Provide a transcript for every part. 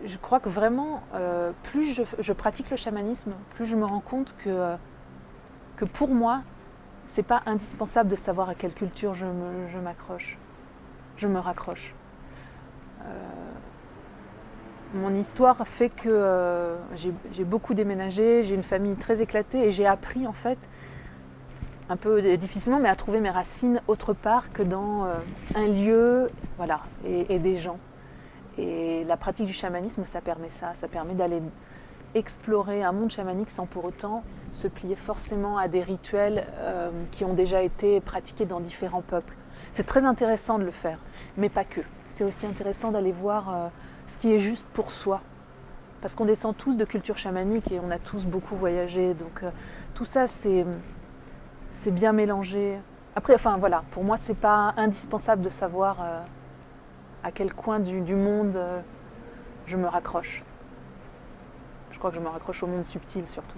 je crois que vraiment, plus je pratique le chamanisme, plus je me rends compte que pour moi, c'est pas indispensable de savoir à quelle culture je m'accroche, je me raccroche. Mon histoire fait que j'ai beaucoup déménagé, j'ai une famille très éclatée et j'ai appris en fait, un peu difficilement, mais à trouver mes racines autre part que dans un lieu, voilà, et des gens. Et la pratique du chamanisme, ça permet d'aller explorer un monde chamanique sans pour autant se plier forcément à des rituels qui ont déjà été pratiqués dans différents peuples. C'est très intéressant de le faire, mais pas que. C'est aussi intéressant d'aller voir ce qui est juste pour soi. Parce qu'on descend tous de culture chamanique et on a tous beaucoup voyagé. Donc tout ça, c'est bien mélangé. Après, enfin voilà, pour moi, c'est pas indispensable de savoir à quel coin du monde je me raccroche. Je crois que je me raccroche au monde subtil surtout.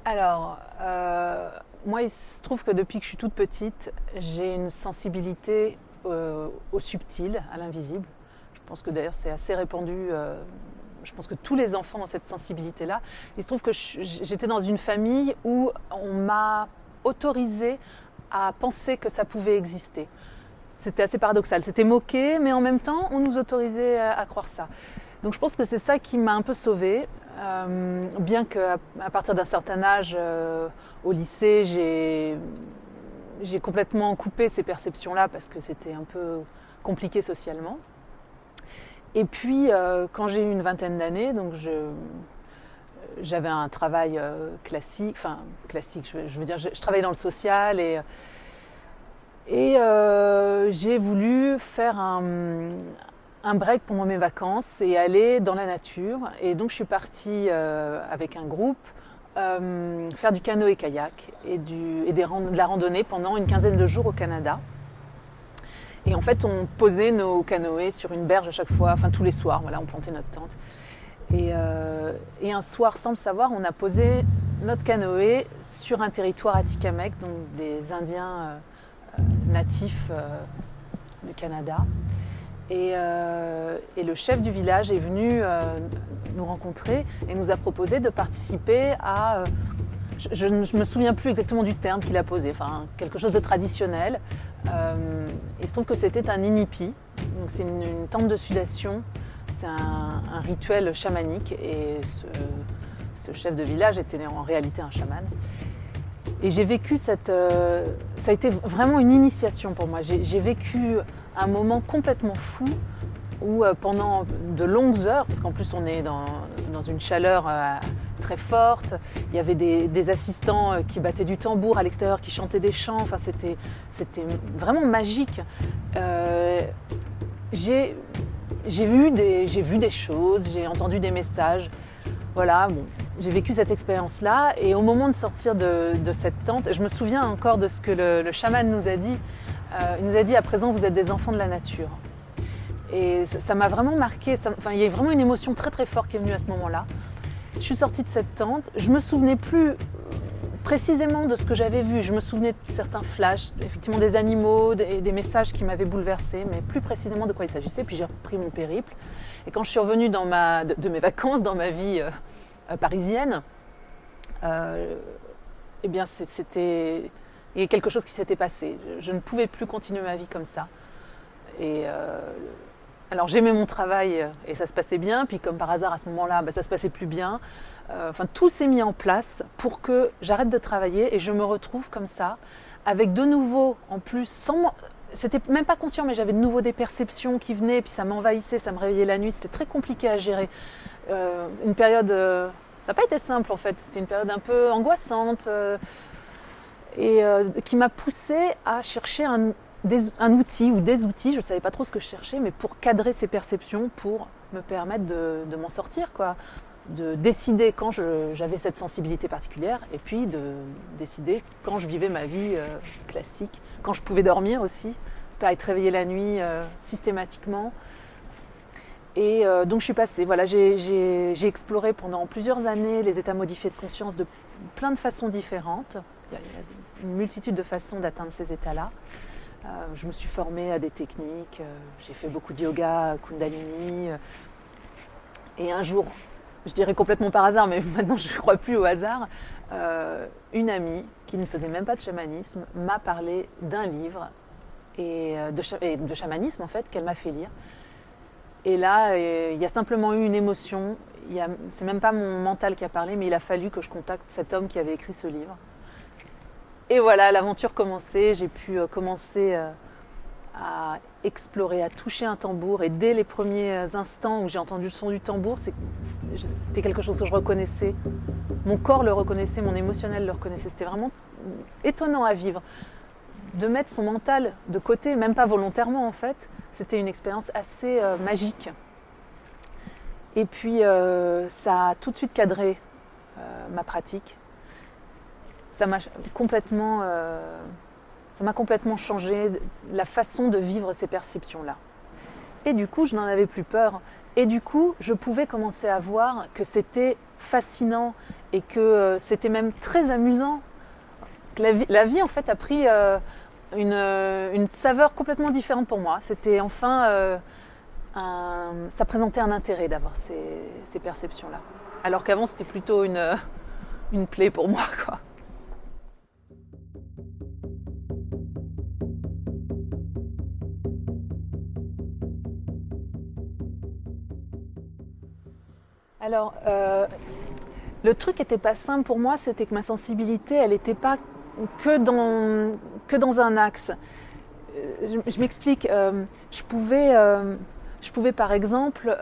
Alors, moi, il se trouve que depuis que je suis toute petite, j'ai une sensibilité au subtil, à l'invisible. Je pense que d'ailleurs c'est assez répandu. Je pense que tous les enfants ont cette sensibilité-là. Il se trouve que j'étais dans une famille où on m'a autorisée à penser que ça pouvait exister. C'était assez paradoxal. C'était moqué, mais en même temps, on nous autorisait à croire ça. Donc je pense que c'est ça qui m'a un peu sauvée. Bien qu'à partir d'un certain âge, au lycée, j'ai complètement coupé ces perceptions-là parce que c'était un peu compliqué socialement. Et puis, quand j'ai eu une vingtaine d'années, donc j'avais un travail classique, je veux dire, je travaillais dans le social et j'ai voulu faire un break pendant mes vacances et aller dans la nature. Et donc je suis partie avec un groupe faire du canoë-kayak et de la randonnée pendant une quinzaine de jours au Canada. Et en fait, on posait nos canoës sur une berge à chaque fois, enfin tous les soirs, voilà, on plantait notre tente. Et un soir, sans le savoir, on a posé notre canoë sur un territoire atikamekw, donc des Indiens natifs du Canada. Et le chef du village est venu nous rencontrer et nous a proposé de participer à... je ne me souviens plus exactement du terme qu'il a posé, enfin quelque chose de traditionnel. Il se trouve que c'était un inipi, donc c'est une tente de sudation, c'est un rituel chamanique et ce chef de village était en réalité un chaman. Et j'ai vécu ça a été vraiment une initiation pour moi. J'ai vécu un moment complètement fou où pendant de longues heures, parce qu'en plus on est dans une chaleur très forte, il y avait des assistants qui battaient du tambour à l'extérieur, qui chantaient des chants, enfin c'était vraiment magique. J'ai vu des choses, j'ai entendu des messages, voilà, bon, j'ai vécu cette expérience-là et au moment de sortir de cette tente, je me souviens encore de ce que le chaman nous a dit. Il nous a dit « à présent vous êtes des enfants de la nature ». Et ça m'a vraiment marqué, il y a vraiment une émotion très très forte qui est venue à ce moment-là. Je suis sortie de cette tente, je ne me souvenais plus précisément de ce que j'avais vu, je me souvenais de certains flashs, effectivement des animaux, des messages qui m'avaient bouleversée, mais plus précisément de quoi il s'agissait, puis j'ai repris mon périple. Et quand je suis revenue de mes vacances, dans ma vie parisienne, eh bien il y a quelque chose qui s'était passé. Je ne pouvais plus continuer ma vie comme ça. Et alors j'aimais mon travail et ça se passait bien, puis comme par hasard à ce moment-là, ça se passait plus bien. Tout s'est mis en place pour que j'arrête de travailler et je me retrouve comme ça, avec de nouveau, en plus, c'était même pas conscient, mais j'avais de nouveau des perceptions qui venaient, puis ça m'envahissait, ça me réveillait la nuit, c'était très compliqué à gérer. Une période, ça n'a pas été simple en fait, c'était une période un peu angoissante et qui m'a poussée à chercher un outil ou des outils, je ne savais pas trop ce que je cherchais, mais pour cadrer ces perceptions, pour me permettre de m'en sortir, quoi. De décider quand j'avais cette sensibilité particulière et puis de décider quand je vivais ma vie classique, quand je pouvais dormir aussi, pas être réveillée la nuit systématiquement. Et donc je suis passée, voilà, j'ai exploré pendant plusieurs années les états modifiés de conscience plein de façons différentes. Il y a une multitude de façons d'atteindre ces états-là. Je me suis formée à des techniques, j'ai fait beaucoup de yoga, Kundalini. Et un jour, je dirais complètement par hasard, mais maintenant je ne crois plus au hasard, une amie qui ne faisait même pas de chamanisme m'a parlé d'un livre et de chamanisme en fait qu'elle m'a fait lire. Et là, il y a simplement eu une émotion. C'est même pas mon mental qui a parlé, mais il a fallu que je contacte cet homme qui avait écrit ce livre. Et voilà, l'aventure commençait. J'ai pu commencer à explorer, à toucher un tambour. Et dès les premiers instants où j'ai entendu le son du tambour, c'était quelque chose que je reconnaissais. Mon corps le reconnaissait, mon émotionnel le reconnaissait. C'était vraiment étonnant à vivre. De mettre son mental de côté, même pas volontairement en fait, c'était une expérience assez magique. Et puis ça a tout de suite cadré ma pratique. Ça m'a complètement changé la façon de vivre ces perceptions-là. Et du coup, je n'en avais plus peur. Et du coup, je pouvais commencer à voir que c'était fascinant et que c'était même très amusant. Que la vie en fait a pris une saveur complètement différente pour moi. C'était enfin, ça présentait un intérêt d'avoir ces perceptions-là. Alors qu'avant, c'était plutôt une plaie pour moi, quoi. Alors, le truc n'était pas simple pour moi, c'était que ma sensibilité, elle n'était pas que dans un axe. Je m'explique. Je pouvais par exemple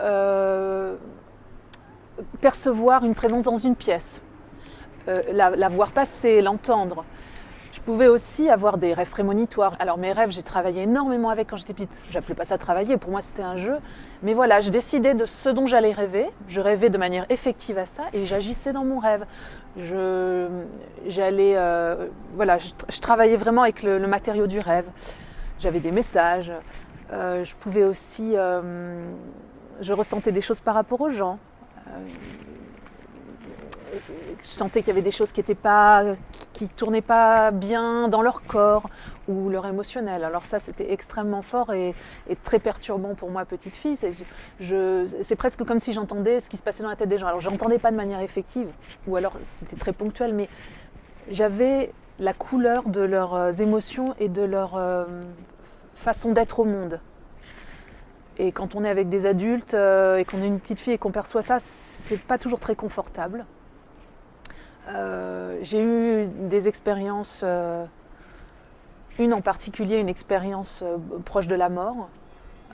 percevoir une présence dans une pièce, la voir passer, l'entendre. Je pouvais aussi avoir des rêves prémonitoires. Alors mes rêves, j'ai travaillé énormément avec quand j'étais petite. J'appelais pas ça travailler, pour moi c'était un jeu. Mais voilà, je décidais de ce dont j'allais rêver. Je rêvais de manière effective à ça et j'agissais dans mon rêve. Je travaillais vraiment avec le matériau du rêve. J'avais des messages. Je pouvais aussi... je ressentais des choses par rapport aux gens. Je sentais qu'il y avait des choses qui tournaient pas bien dans leur corps ou leur émotionnel. Alors ça, c'était extrêmement fort et très perturbant pour moi, petite fille. C'est presque comme si j'entendais ce qui se passait dans la tête des gens. Alors je n'entendais pas de manière effective, ou alors c'était très ponctuel, mais j'avais la couleur de leurs émotions et de leur façon d'être au monde. Et quand on est avec des adultes et qu'on est une petite fille et qu'on perçoit ça, c'est pas toujours très confortable. J'ai eu des expériences, une en particulier, une expérience proche de la mort,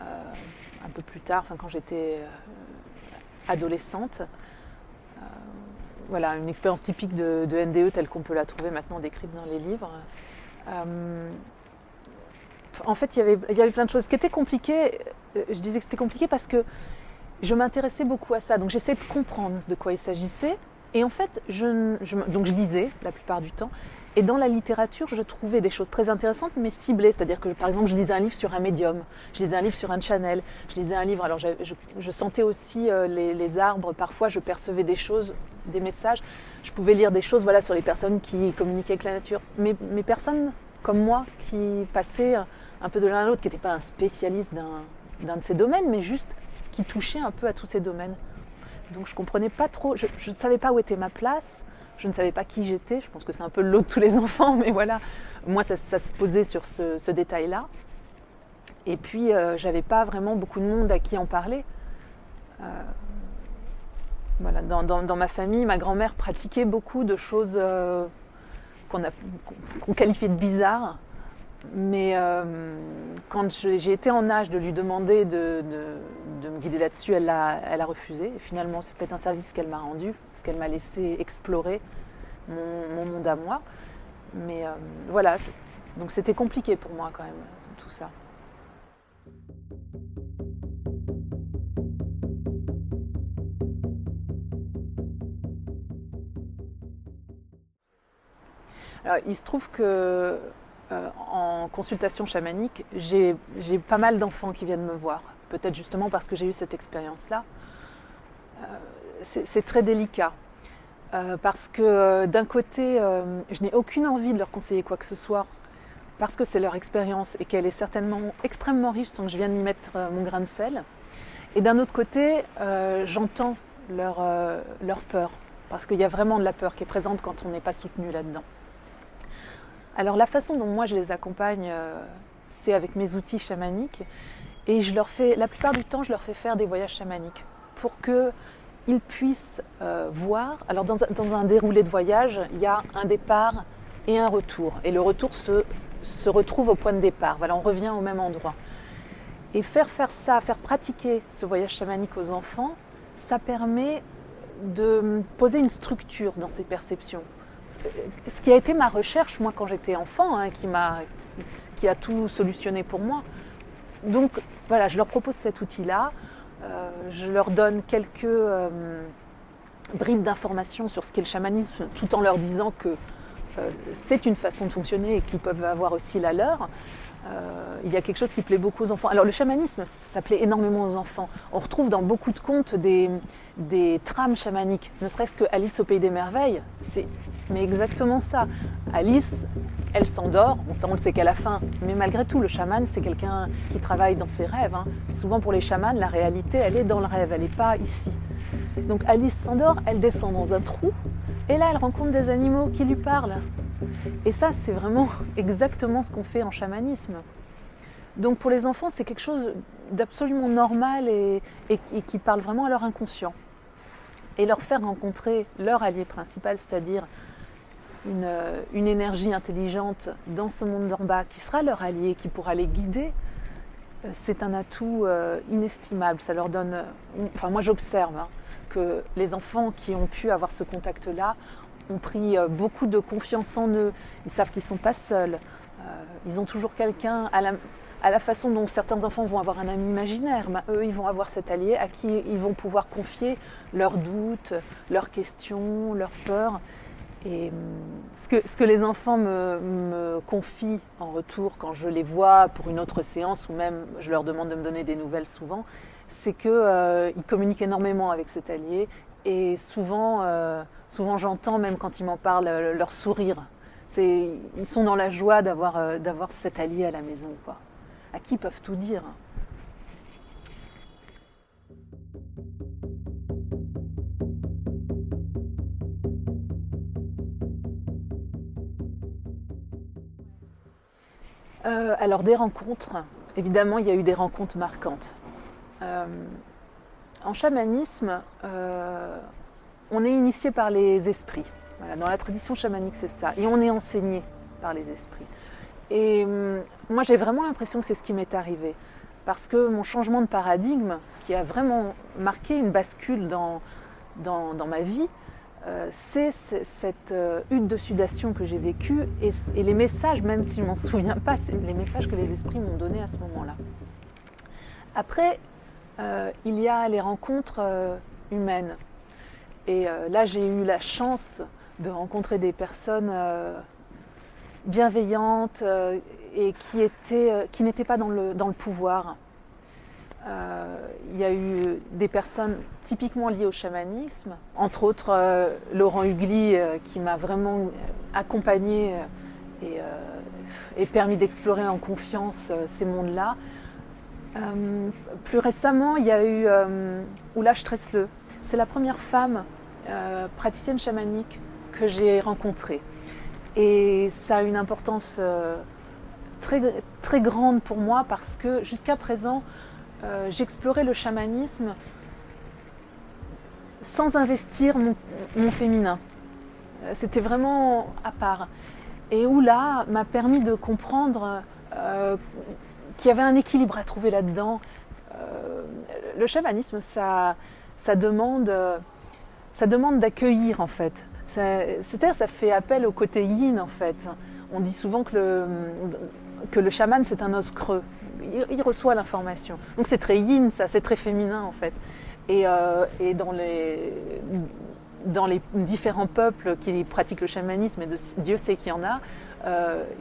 un peu plus tard, quand j'étais adolescente. Voilà, une expérience typique de NDE telle qu'on peut la trouver maintenant décrite dans les livres. En fait, il y avait plein de choses. Ce qui était compliqué, je disais que c'était compliqué parce que je m'intéressais beaucoup à ça. Donc j'essayais de comprendre de quoi il s'agissait. Et en fait, donc je lisais la plupart du temps. Et dans la littérature, je trouvais des choses très intéressantes, mais ciblées. C'est-à-dire que, par exemple, je lisais un livre sur un médium, je lisais un livre sur un channel, je lisais un livre... Alors, je sentais aussi les arbres. Parfois, je percevais des choses, des messages. Je pouvais lire des choses sur les personnes qui communiquaient avec la nature. Mais personnes comme moi, qui passaient un peu de l'un à l'autre, qui n'étaient pas un spécialiste d'un de ces domaines, mais juste qui touchaient un peu à tous ces domaines. Donc, je ne comprenais pas trop, je ne savais pas où était ma place. Je ne savais pas qui j'étais, je pense que c'est un peu le lot de tous les enfants, mais voilà, moi ça se posait sur ce détail-là. Et puis, j'avais pas vraiment beaucoup de monde à qui en parler. Voilà, dans ma famille, ma grand-mère pratiquait beaucoup de choses qu'on qualifiait de bizarres. Mais quand j'ai été en âge de lui demander de me guider là-dessus, elle a refusé. Et finalement, c'est peut-être un service qu'elle m'a rendu, parce qu'elle m'a laissé explorer mon monde à moi. Mais voilà, donc c'était compliqué pour moi quand même, tout ça. Alors, il se trouve que en consultation chamanique, j'ai pas mal d'enfants qui viennent me voir. Peut-être justement parce que j'ai eu cette expérience-là. C'est très délicat. Parce que d'un côté, je n'ai aucune envie de leur conseiller quoi que ce soit, parce que c'est leur expérience et qu'elle est certainement extrêmement riche sans que je vienne y mettre mon grain de sel. Et d'un autre côté, j'entends leur peur, parce qu'il y a vraiment de la peur qui est présente quand on n'est pas soutenu là-dedans. Alors la façon dont moi je les accompagne, c'est avec mes outils chamaniques, et la plupart du temps, je leur fais faire des voyages chamaniques pour qu'ils puissent voir. Alors dans un déroulé de voyage, il y a un départ et un retour, et le retour se retrouve au point de départ. Voilà, on revient au même endroit. Et faire pratiquer ce voyage chamanique aux enfants, ça permet de poser une structure dans ces perceptions. Ce qui a été ma recherche, moi, quand j'étais enfant, qui a tout solutionné pour moi. Donc, voilà, je leur propose cet outil-là. Je leur donne quelques bribes d'informations sur ce qu'est le chamanisme, tout en leur disant que c'est une façon de fonctionner et qu'ils peuvent avoir aussi la leur. Il y a quelque chose qui plaît beaucoup aux enfants. Alors le chamanisme, ça plaît énormément aux enfants. On retrouve dans beaucoup de contes des trames chamaniques, ne serait-ce que Alice au Pays des Merveilles. C'est exactement ça. Alice, elle s'endort, on ne sait qu'à la fin, mais malgré tout, le chaman, c'est quelqu'un qui travaille dans ses rêves. Souvent pour les chamans, la réalité, elle est dans le rêve, elle n'est pas ici. Donc Alice s'endort, elle descend dans un trou, et là, elle rencontre des animaux qui lui parlent. Et ça, c'est vraiment exactement ce qu'on fait en chamanisme. Donc pour les enfants, c'est quelque chose d'absolument normal et qui parle vraiment à leur inconscient. Et leur faire rencontrer leur allié principal, c'est-à-dire une énergie intelligente dans ce monde d'en bas, qui sera leur allié, qui pourra les guider, c'est un atout inestimable. Ça leur donne... Enfin, moi, j'observe que les enfants qui ont pu avoir ce contact-là ont pris beaucoup de confiance en eux. Ils savent qu'ils ne sont pas seuls. Ils ont toujours quelqu'un, à la façon dont certains enfants vont avoir un ami imaginaire. Eux, ils vont avoir cet allié à qui ils vont pouvoir confier leurs doutes, leurs questions, leurs peurs. Et ce que les enfants me confient en retour quand je les vois pour une autre séance, ou même je leur demande de me donner des nouvelles souvent, c'est qu'ils communiquent énormément avec cet allié. Et souvent j'entends, même quand ils m'en parlent, leur sourire. Ils sont dans la joie d'avoir cet allié à la maison, quoi, à qui ils peuvent tout dire. Alors des rencontres, évidemment il y a eu des rencontres marquantes. En chamanisme, on est initié par les esprits. Voilà, dans la tradition chamanique, c'est ça. Et on est enseigné par les esprits. Et moi, j'ai vraiment l'impression que c'est ce qui m'est arrivé. Parce que mon changement de paradigme, ce qui a vraiment marqué une bascule dans ma vie, c'est cette hutte de sudation que j'ai vécue et les messages, même si je ne m'en souviens pas, c'est les messages que les esprits m'ont donnés à ce moment-là. Après, il y a les rencontres humaines. Et là, j'ai eu la chance de rencontrer des personnes bienveillantes et qui n'étaient pas dans le pouvoir. Il y a eu des personnes typiquement liées au chamanisme, entre autres Laurent Hugli qui m'a vraiment accompagnée et permis d'explorer en confiance ces mondes-là. Plus récemment, il y a eu Oula Stresslö. C'est la première femme praticienne chamanique que j'ai rencontrée. Et ça a une importance très, très grande pour moi parce que jusqu'à présent, j'explorais le chamanisme sans investir mon féminin. C'était vraiment à part. Et Oula m'a permis de comprendre qu'il y avait un équilibre à trouver là-dedans. Le chamanisme, ça demande d'accueillir en fait. C'est-à-dire ça fait appel au côté yin en fait. On dit souvent que le chaman c'est un os creux. Il reçoit l'information. Donc c'est très yin ça, c'est très féminin en fait. Et dans les différents peuples qui pratiquent le chamanisme, et Dieu sait qu'il y en a,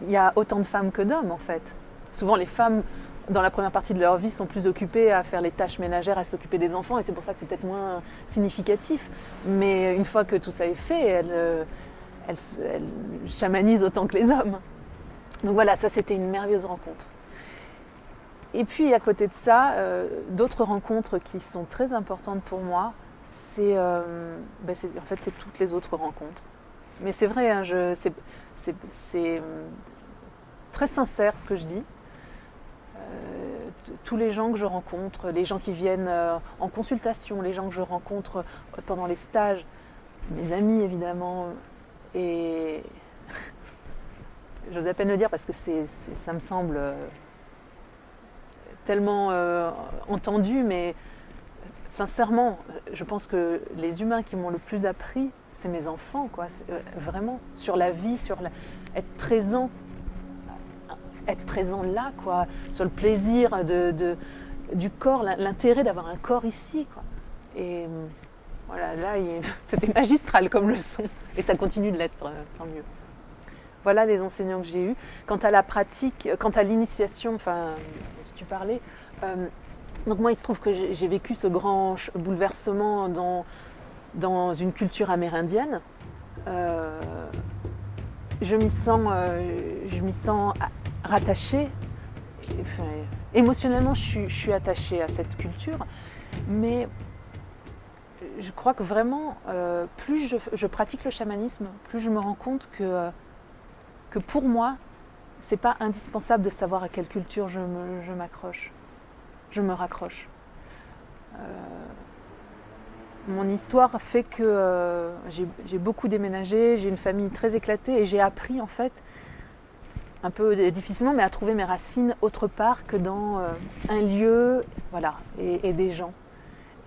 il y a autant de femmes que d'hommes en fait. Souvent les femmes dans la première partie de leur vie, sont plus occupés à faire les tâches ménagères, à s'occuper des enfants, et c'est pour ça que c'est peut-être moins significatif. Mais une fois que tout ça est fait, elles chamanisent autant que les hommes. Donc voilà, ça c'était une merveilleuse rencontre. Et puis à côté de ça, d'autres rencontres qui sont très importantes pour moi, c'est toutes les autres rencontres. Mais c'est vrai, hein, c'est très sincère ce que je dis. Tous les gens que je rencontre, les gens qui viennent en consultation, les gens que je rencontre pendant les stages, mes amis évidemment, et j'ose à peine le dire parce que ça me semble tellement entendu, mais sincèrement, je pense que les humains qui m'ont le plus appris, c'est mes enfants, quoi. Vraiment, sur la vie, être présent là, quoi, sur le plaisir du corps, l'intérêt d'avoir un corps ici, quoi. Et voilà, là, c'était magistral comme leçon, et ça continue de l'être, tant mieux. Voilà les enseignants que j'ai eus. Quant à la pratique, quant à l'initiation, enfin, tu parlais, donc moi, il se trouve que j'ai vécu ce grand bouleversement dans une culture amérindienne. Je m'y sens rattachée. Enfin, émotionnellement, je suis attachée à cette culture, mais je crois que vraiment, plus je pratique le chamanisme, plus je me rends compte que pour moi, c'est pas indispensable de savoir à quelle culture je me raccroche. Mon histoire fait que j'ai beaucoup déménagé, j'ai une famille très éclatée et j'ai appris en fait, un peu difficilement, mais à trouver mes racines autre part que dans un lieu, voilà, et des gens.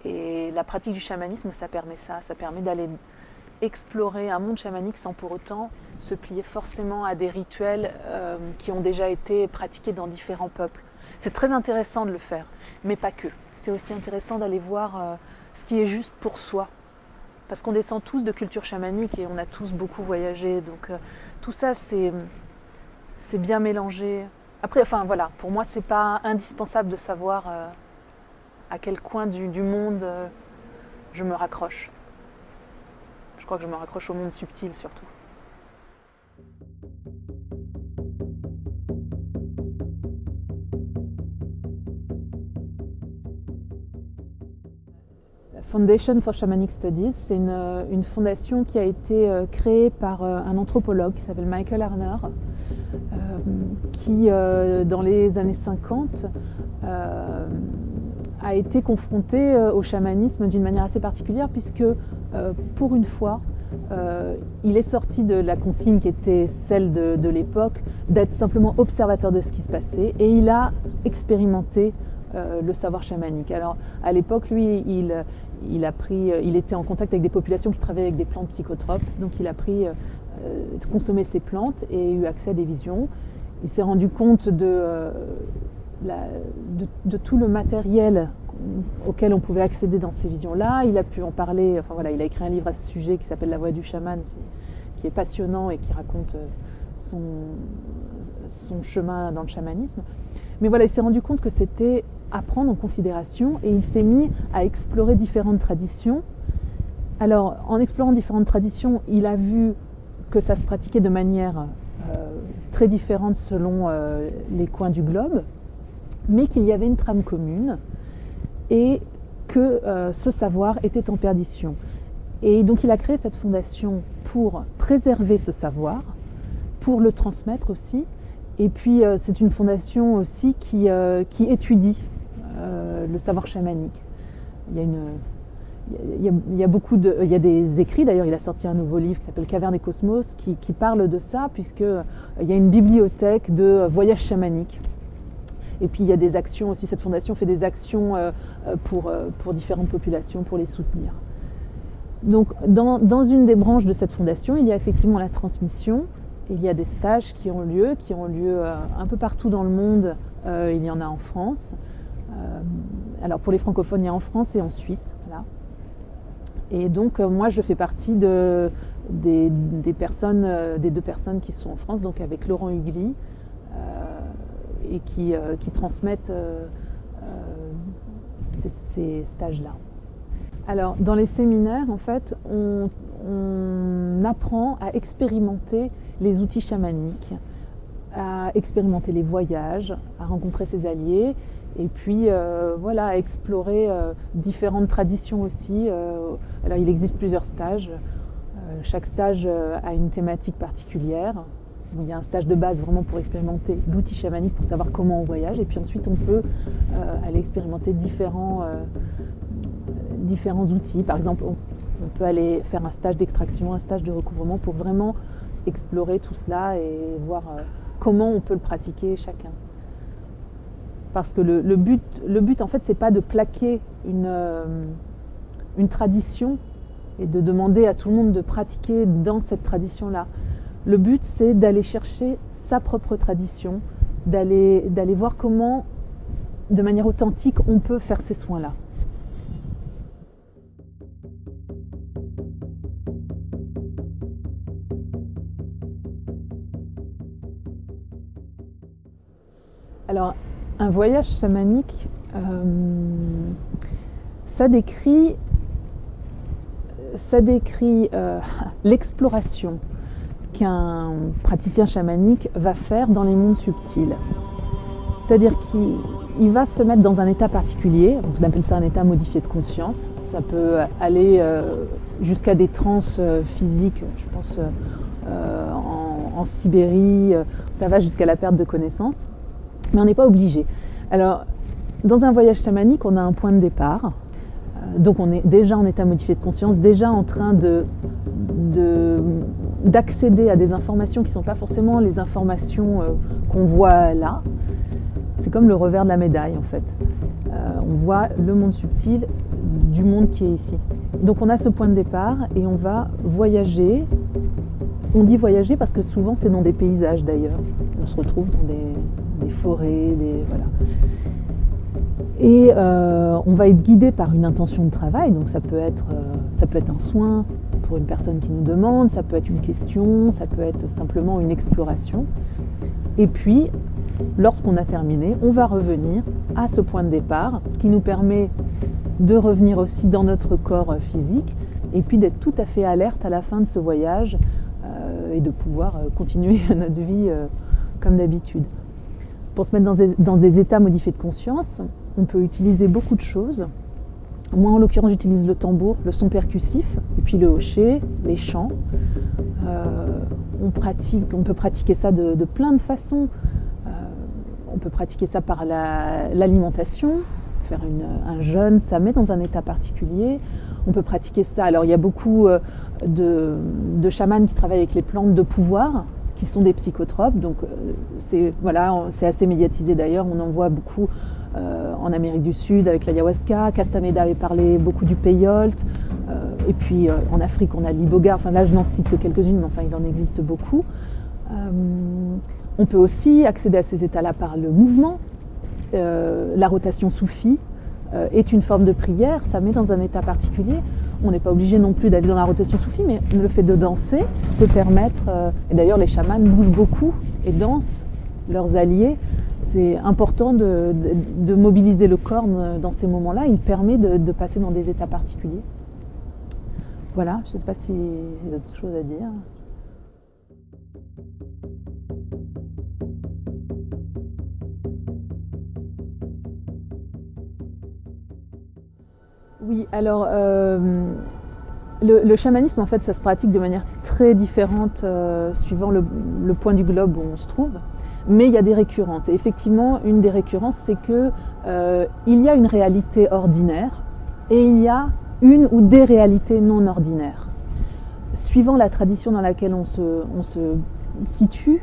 Et la pratique du chamanisme, ça permet d'aller explorer un monde chamanique sans pour autant se plier forcément à des rituels qui ont déjà été pratiqués dans différents peuples. C'est très intéressant de le faire, mais pas que. C'est aussi intéressant d'aller voir ce qui est juste pour soi. Parce qu'on descend tous de culture chamanique et on a tous beaucoup voyagé. Donc tout ça, c'est bien mélangé. Après, enfin voilà, pour moi, c'est pas indispensable de savoir à quel coin du monde je me raccroche. Je crois que je me raccroche au monde subtil surtout. Foundation for Shamanic Studies, c'est une fondation qui a été créée par un anthropologue qui s'appelle Michael Harner, qui dans les années 50 a été confronté au chamanisme d'une manière assez particulière puisque pour une fois il est sorti de la consigne qui était celle de l'époque d'être simplement observateur de ce qui se passait et il a expérimenté le savoir chamanique. Alors à l'époque, lui, il était en contact avec des populations qui travaillaient avec des plantes psychotropes, donc il a appris de consommer ces plantes et eu accès à des visions. Il s'est rendu compte de tout le matériel auquel on pouvait accéder dans ces visions-là. Il a pu en parler, enfin voilà, il a écrit un livre à ce sujet qui s'appelle La Voix du chaman, qui est passionnant et qui raconte son chemin dans le chamanisme. Mais voilà, il s'est rendu compte que c'était à prendre en considération et il s'est mis à explorer différentes traditions. Alors, en explorant différentes traditions, il a vu que ça se pratiquait de manière très différente selon les coins du globe, mais qu'il y avait une trame commune et que ce savoir était en perdition. Et donc il a créé cette fondation pour préserver ce savoir, pour le transmettre aussi. Et puis c'est une fondation aussi qui étudie le savoir chamanique. Il y a des écrits, d'ailleurs il a sorti un nouveau livre qui s'appelle Caverne et Cosmos qui parle de ça puisqu'il y a une bibliothèque de voyages chamaniques. Et puis il y a des actions aussi, cette fondation fait des actions pour différentes populations, pour les soutenir. Donc dans une des branches de cette fondation, il y a effectivement la transmission, il y a des stages qui ont lieu un peu partout dans le monde, il y en a en France. Alors pour les francophones, il y a en France et en Suisse. Voilà. Et donc moi je fais partie des deux personnes qui sont en France, donc avec Laurent Hugli et qui transmettent ces stages-là. Alors, dans les séminaires, en fait, on apprend à expérimenter les outils chamaniques, à expérimenter les voyages, à rencontrer ses alliés, et puis voilà, à explorer différentes traditions aussi. Alors, il existe plusieurs stages. Chaque stage a une thématique particulière. Il y a un stage de base vraiment pour expérimenter l'outil chamanique, pour savoir comment on voyage, et puis ensuite on peut aller expérimenter différents outils. Par exemple, on peut aller faire un stage d'extraction, un stage de recouvrement pour vraiment explorer tout cela et voir comment on peut le pratiquer chacun. Parce que le but en fait, c'est pas de plaquer une tradition et de demander à tout le monde de pratiquer dans cette tradition-là. Le but, c'est d'aller chercher sa propre tradition, d'aller voir comment, de manière authentique, on peut faire ces soins-là. Alors, un voyage chamanique, ça décrit l'exploration qu'un praticien chamanique va faire dans les mondes subtils. C'est-à-dire qu'il va se mettre dans un état particulier, on appelle ça un état modifié de conscience. Ça peut aller jusqu'à des transes physiques, je pense en Sibérie, ça va jusqu'à la perte de connaissance, mais on n'est pas obligé. Alors, dans un voyage chamanique, on a un point de départ, donc on est déjà en état modifié de conscience, déjà en train d'accéder à des informations qui ne sont pas forcément les informations qu'on voit là. C'est comme le revers de la médaille en fait. On voit le monde subtil du monde qui est ici. Donc on a ce point de départ et on va voyager. On dit voyager parce que souvent c'est dans des paysages d'ailleurs. On se retrouve dans des forêts, voilà. Et on va être guidé par une intention de travail, donc ça peut être un soin pour une personne qui nous demande, ça peut être une question, ça peut être simplement une exploration. Et puis, lorsqu'on a terminé, on va revenir à ce point de départ, ce qui nous permet de revenir aussi dans notre corps physique et puis d'être tout à fait alerte à la fin de ce voyage et de pouvoir continuer notre vie comme d'habitude. Pour se mettre dans des états modifiés de conscience, on peut utiliser beaucoup de choses. Moi, en l'occurrence, j'utilise le tambour, le son percussif, et puis le hocher, les chants. On peut pratiquer ça de plein de façons. On peut pratiquer ça par l'alimentation, faire un jeûne, ça met dans un état particulier. On peut pratiquer ça. Alors, il y a beaucoup de chamans qui travaillent avec les plantes de pouvoir, qui sont des psychotropes. Donc, c'est assez médiatisé d'ailleurs. On en voit beaucoup en Amérique du Sud avec l'ayahuasca. Castaneda avait parlé beaucoup du peyote. Et puis, en Afrique, on a l'iboga. Enfin, là, je n'en cite que quelques-unes, mais enfin, il en existe beaucoup. On peut aussi accéder à ces états-là par le mouvement. La rotation soufie est une forme de prière, ça met dans un état particulier. On n'est pas obligé non plus d'aller dans la rotation soufie, mais le fait de danser peut permettre, et d'ailleurs les chamans bougent beaucoup et dansent leurs alliés. C'est important de mobiliser le corps dans ces moments-là, il permet de passer dans des états particuliers. Voilà, je ne sais pas s'il y a d'autres choses à dire. Oui, alors le chamanisme, en fait, ça se pratique de manière très différente suivant le point du globe où on se trouve. Mais il y a des récurrences. Et effectivement, une des récurrences, c'est qu'il y a une réalité ordinaire et il y a une ou des réalités non ordinaires. Suivant la tradition dans laquelle on se situe,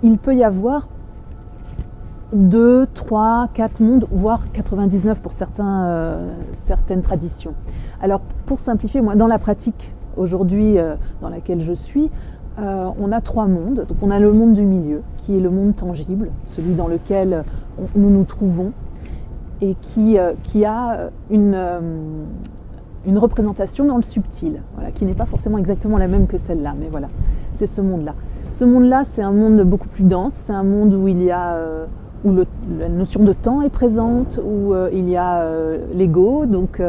il peut y avoir 2, 3, 4 mondes, voire 99 pour certaines traditions. Alors pour simplifier, moi dans la pratique aujourd'hui dans laquelle je suis, on a 3 mondes. Donc on a le monde du milieu, qui est le monde tangible, celui dans lequel nous nous trouvons et qui a une représentation dans le subtil, voilà, qui n'est pas forcément exactement la même que celle-là, mais voilà, c'est ce monde-là. Ce monde-là, c'est un monde beaucoup plus dense, c'est un monde où il y a où la notion de temps est présente, où il y a l'ego, donc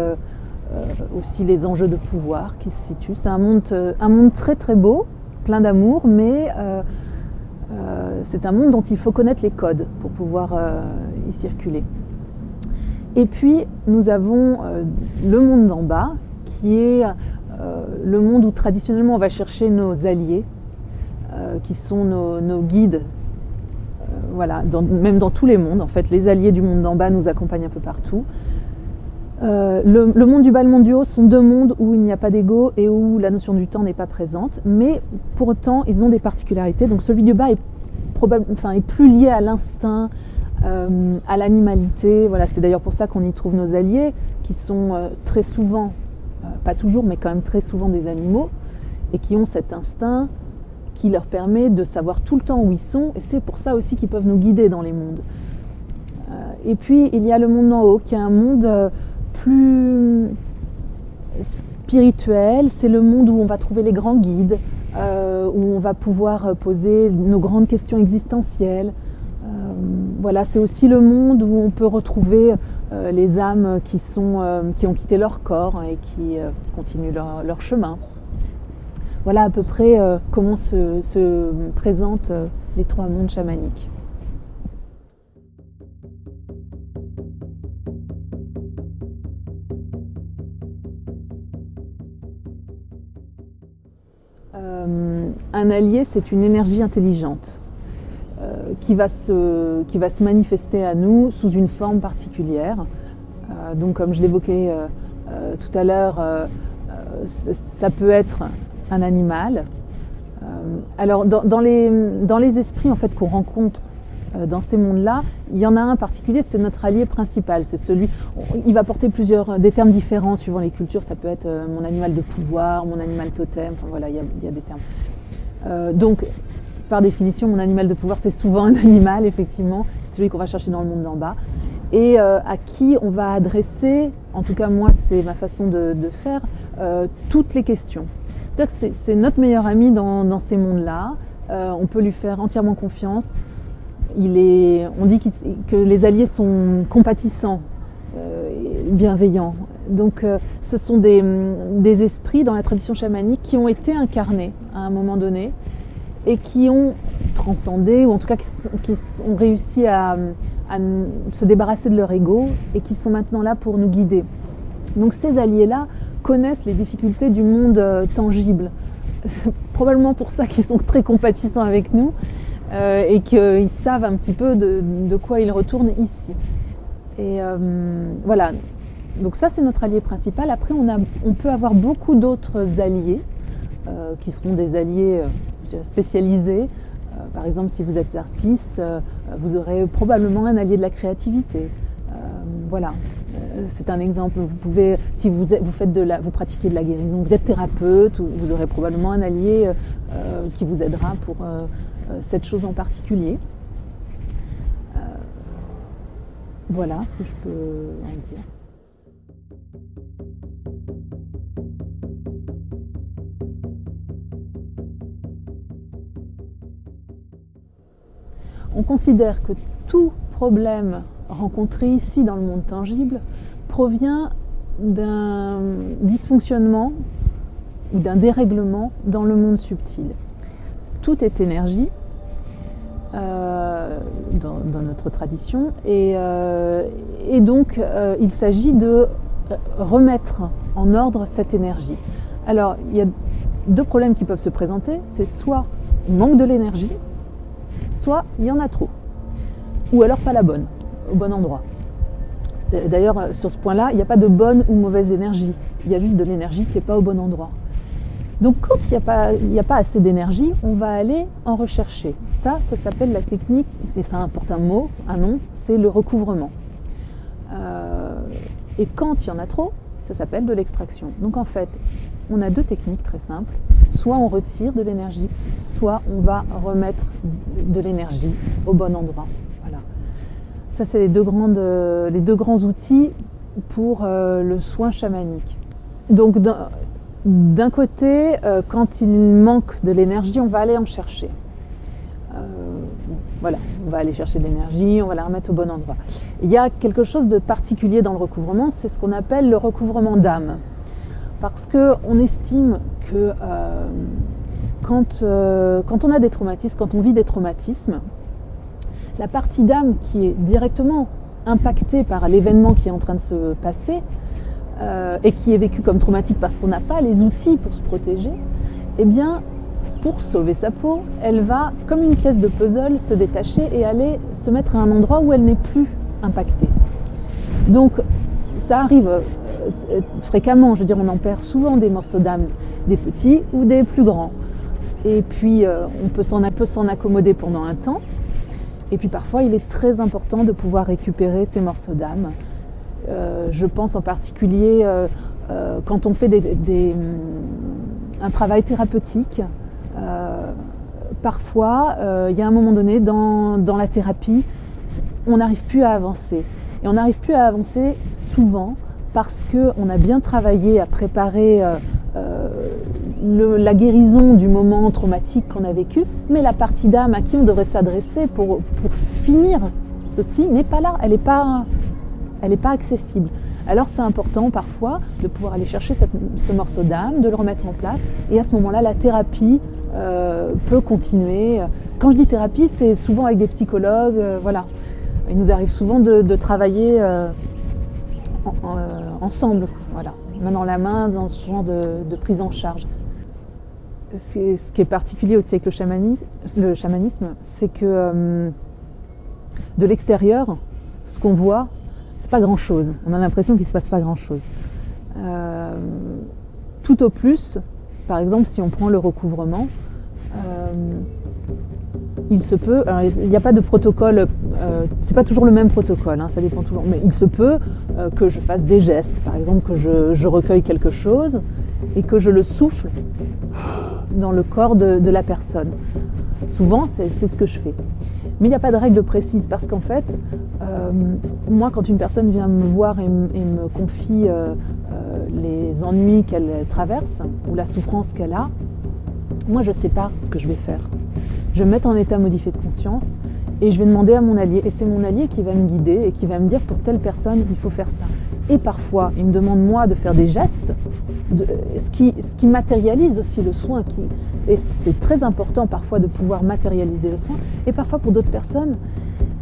aussi les enjeux de pouvoir qui se situent. C'est un monde très très beau, plein d'amour, mais c'est un monde dont il faut connaître les codes pour pouvoir y circuler. Et puis nous avons le monde d'en bas, qui est le monde où traditionnellement on va chercher nos alliés, qui sont nos guides. Voilà, même dans tous les mondes, en fait, les alliés du monde d'en bas nous accompagnent un peu partout. Le monde du bas et le monde du haut sont deux mondes où il n'y a pas d'ego et où la notion du temps n'est pas présente, mais pour autant ils ont des particularités. Donc celui du bas est plus lié à l'instinct, à l'animalité. Voilà, c'est d'ailleurs pour ça qu'on y trouve nos alliés, qui sont très souvent, pas toujours, mais quand même très souvent des animaux, et qui ont cet instinct qui leur permet de savoir tout le temps où ils sont, et c'est pour ça aussi qu'ils peuvent nous guider dans les mondes. Et puis il y a le monde d'en haut, qui est un monde plus spirituel. C'est le monde où on va trouver les grands guides, où on va pouvoir poser nos grandes questions existentielles. Voilà, c'est aussi le monde où on peut retrouver les âmes qui ont quitté leur corps et qui continuent leur chemin. Voilà à peu près comment se présentent les trois mondes chamaniques. Un allié, c'est une énergie intelligente qui va se manifester à nous sous une forme particulière. Donc comme je l'évoquais tout à l'heure, ça peut être un animal. Alors dans les esprits en fait, qu'on rencontre dans ces mondes-là, il y en a un particulier, c'est notre allié principal. C'est celui, il va porter des termes différents suivant les cultures. Ça peut être mon animal de pouvoir, mon animal totem. Enfin voilà, il y a des termes. Donc par définition, mon animal de pouvoir, c'est souvent un animal, effectivement. C'est celui qu'on va chercher dans le monde d'en bas et à qui on va adresser, en tout cas moi, c'est ma façon de faire, toutes les questions. C'est-à-dire que c'est notre meilleur ami dans ces mondes-là. On peut lui faire entièrement confiance. On dit que les alliés sont compatissants, bienveillants. Donc ce sont des esprits dans la tradition chamanique qui ont été incarnés à un moment donné et qui ont transcendé, ou en tout cas qui ont réussi à se débarrasser de leur ego et qui sont maintenant là pour nous guider. Donc ces alliés-là connaissent les difficultés du monde tangible. C'est probablement pour ça qu'ils sont très compatissants avec nous et qu'ils savent un petit peu de quoi ils retournent ici. Et voilà, donc ça c'est notre allié principal. Après on peut avoir beaucoup d'autres alliés qui seront des alliés spécialisés. Par exemple, si vous êtes artiste, vous aurez probablement un allié de la créativité. Voilà, c'est un exemple. Vous pouvez, si vous pratiquez de la guérison, vous êtes thérapeute, vous aurez probablement un allié qui vous aidera pour cette chose en particulier. Voilà ce que je peux en dire. On considère que tout problème rencontré ici dans le monde tangible provient d'un dysfonctionnement ou d'un dérèglement dans le monde subtil. Tout est énergie dans notre tradition et donc il s'agit de remettre en ordre cette énergie. Alors il y a deux problèmes qui peuvent se présenter, c'est soit on manque de l'énergie, soit il y en a trop, ou alors pas la bonne, au bon endroit. D'ailleurs, sur ce point-là, il n'y a pas de bonne ou mauvaise énergie, il y a juste de l'énergie qui n'est pas au bon endroit. Donc quand il n'y a pas assez d'énergie, on va aller en rechercher. Ça s'appelle la technique, ça importe un mot, un nom, c'est le recouvrement. Et quand il y en a trop, ça s'appelle de l'extraction. Donc en fait, on a deux techniques très simples. Soit on retire de l'énergie, soit on va remettre de l'énergie au bon endroit. Voilà. Ça, c'est les deux grands outils pour le soin chamanique. Donc d'un côté, quand il manque de l'énergie, on va aller en chercher. Voilà, on va aller chercher de l'énergie, on va la remettre au bon endroit. Il y a quelque chose de particulier dans le recouvrement, c'est ce qu'on appelle le recouvrement d'âme. Parce qu'on estime que quand on a des traumatismes, quand on vit des traumatismes, la partie d'âme qui est directement impactée par l'événement qui est en train de se passer et qui est vécu comme traumatique parce qu'on n'a pas les outils pour se protéger, eh bien, pour sauver sa peau, elle va, comme une pièce de puzzle, se détacher et aller se mettre à un endroit où elle n'est plus impactée. Donc, ça arrive fréquemment, je veux dire, on en perd souvent des morceaux d'âme, des petits ou des plus grands. Et puis, on peut s'en accommoder pendant un temps. Et puis, parfois, il est très important de pouvoir récupérer ces morceaux d'âme. Je pense en particulier quand on fait un travail thérapeutique. Parfois, il y a un moment donné dans la thérapie, on n'arrive plus à avancer. Et on n'arrive plus à avancer souvent parce qu'on a bien travaillé à préparer la guérison du moment traumatique qu'on a vécu, mais la partie d'âme à qui on devrait s'adresser pour finir ceci n'est pas là, elle n'est pas accessible. Alors c'est important parfois de pouvoir aller chercher ce morceau d'âme, de le remettre en place, et à ce moment-là, la thérapie peut continuer. Quand je dis thérapie, c'est souvent avec des psychologues, voilà. Il nous arrive souvent de travailler ensemble, voilà, main dans la main, dans ce genre de prise en charge. Ce qui est particulier aussi avec le chamanisme, c'est que de l'extérieur, ce qu'on voit, c'est pas grand-chose. On a l'impression qu'il ne se passe pas grand-chose. Tout au plus, par exemple, si on prend le recouvrement, il se peut, alors il n'y a pas de protocole, c'est pas toujours le même protocole, hein, ça dépend toujours, mais il se peut que je fasse des gestes, par exemple que je recueille quelque chose et que je le souffle dans le corps de la personne. Souvent, c'est ce que je fais. Mais il n'y a pas de règle précise parce qu'en fait, moi, quand une personne vient me voir et me confie les ennuis qu'elle traverse ou la souffrance qu'elle a, moi, je ne sais pas ce que je vais faire. Je vais me mettre en état modifié de conscience et je vais demander à mon allié. Et c'est mon allié qui va me guider et qui va me dire pour telle personne, il faut faire ça. Et parfois, il me demande moi de faire des gestes, ce qui matérialise aussi le soin. Et c'est très important parfois de pouvoir matérialiser le soin. Et parfois, pour d'autres personnes,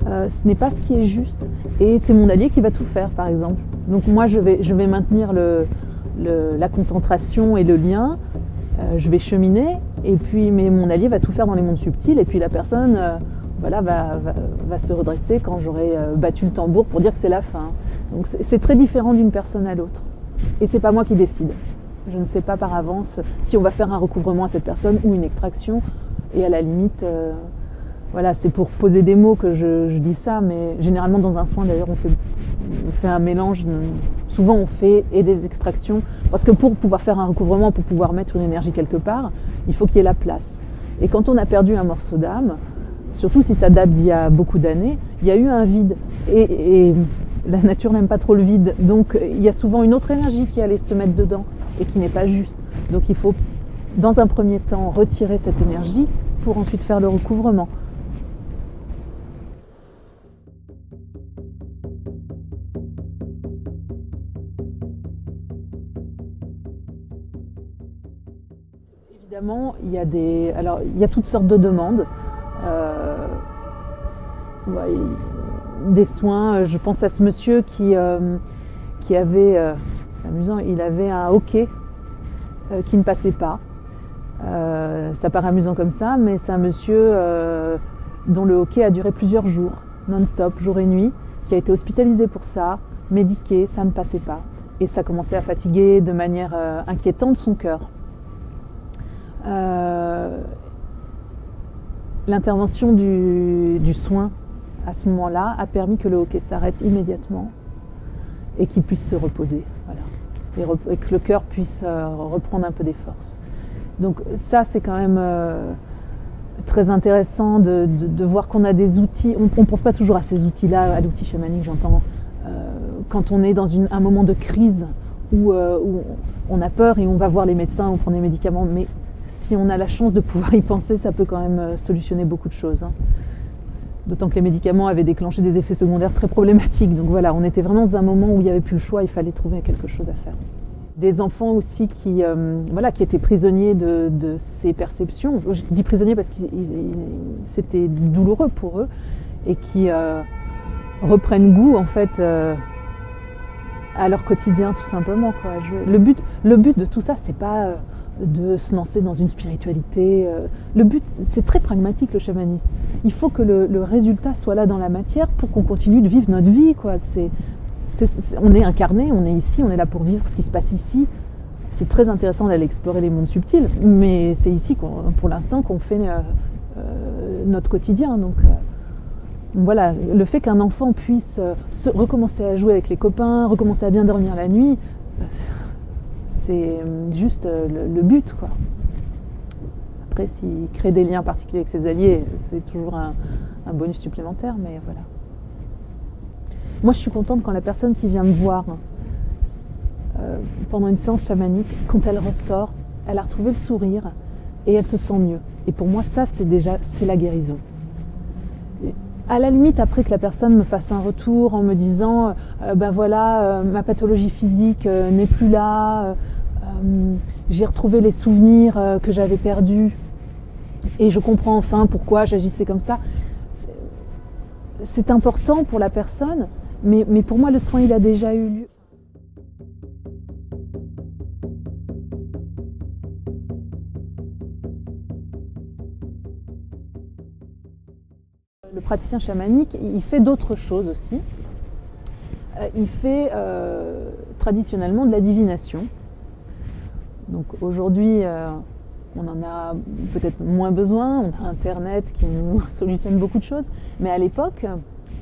ce n'est pas ce qui est juste. Et c'est mon allié qui va tout faire, par exemple. Donc moi, je vais maintenir la concentration et le lien. Je vais cheminer, mais mon allié va tout faire dans les mondes subtils. Et puis la personne va se redresser quand j'aurai battu le tambour pour dire que c'est la fin. Donc c'est très différent d'une personne à l'autre. Et c'est pas moi qui décide. Je ne sais pas par avance si on va faire un recouvrement à cette personne ou une extraction. Et à la limite, c'est pour poser des mots que je dis ça, mais généralement dans un soin d'ailleurs on fait un mélange. Souvent on fait des extractions, parce que pour pouvoir faire un recouvrement, pour pouvoir mettre une énergie quelque part, il faut qu'il y ait la place. Et quand on a perdu un morceau d'âme, surtout si ça date d'il y a beaucoup d'années, il y a eu un vide. Et la nature n'aime pas trop le vide, donc il y a souvent une autre énergie qui allait se mettre dedans et qui n'est pas juste. Donc il faut, dans un premier temps, retirer cette énergie pour ensuite faire le recouvrement. Évidemment, il y a toutes sortes de demandes. Des soins, je pense à ce monsieur qui avait, c'est amusant, il avait un hoquet qui ne passait pas. Ça paraît amusant comme ça, mais c'est un monsieur dont le hoquet a duré plusieurs jours, non-stop, jour et nuit, qui a été hospitalisé pour ça, médiqué, ça ne passait pas. Et ça commençait à fatiguer de manière inquiétante son cœur. L'intervention du soin à ce moment-là a permis que le hoquet s'arrête immédiatement et qu'il puisse se reposer, voilà. Et que le cœur puisse reprendre un peu des forces. Donc ça, c'est quand même très intéressant de voir qu'on a des outils. On ne pense pas toujours à ces outils-là, à l'outil chamanique, j'entends, quand on est dans un moment de crise où on a peur et on va voir les médecins, on prend des médicaments, mais si on a la chance de pouvoir y penser, ça peut quand même solutionner beaucoup de choses. D'autant que les médicaments avaient déclenché des effets secondaires très problématiques. Donc voilà, on était vraiment dans un moment où il n'y avait plus le choix, il fallait trouver quelque chose à faire. Des enfants aussi qui étaient prisonniers de ces perceptions. Je dis prisonniers parce que c'était douloureux pour eux et qui reprennent goût en fait à leur quotidien tout simplement, quoi. Le but de tout ça, c'est pas de se lancer dans une spiritualité. Le but, c'est très pragmatique, le chamanisme. Il faut que le résultat soit là dans la matière pour qu'on continue de vivre notre vie, quoi. On est incarné, on est ici, on est là pour vivre ce qui se passe ici. C'est très intéressant d'aller explorer les mondes subtils, mais c'est ici, pour l'instant, qu'on fait notre quotidien. Donc voilà, le fait qu'un enfant puisse recommencer à jouer avec les copains, recommencer à bien dormir la nuit, c'est juste le but, quoi. Après, s'il crée des liens particuliers avec ses alliés, c'est toujours un bonus supplémentaire, mais voilà. Moi, je suis contente quand la personne qui vient me voir pendant une séance chamanique, quand elle ressort, elle a retrouvé le sourire et elle se sent mieux. Et pour moi, ça, c'est la guérison. À la limite, après que la personne me fasse un retour en me disant ma pathologie physique n'est plus là, j'ai retrouvé les souvenirs que j'avais perdus et je comprends enfin pourquoi j'agissais comme ça. C'est important pour la personne, mais pour moi, le soin, il a déjà eu lieu. Le praticien chamanique, il fait d'autres choses aussi. Il fait traditionnellement de la divination. Donc aujourd'hui, on en a peut-être moins besoin. On a Internet qui nous solutionne beaucoup de choses. Mais à l'époque,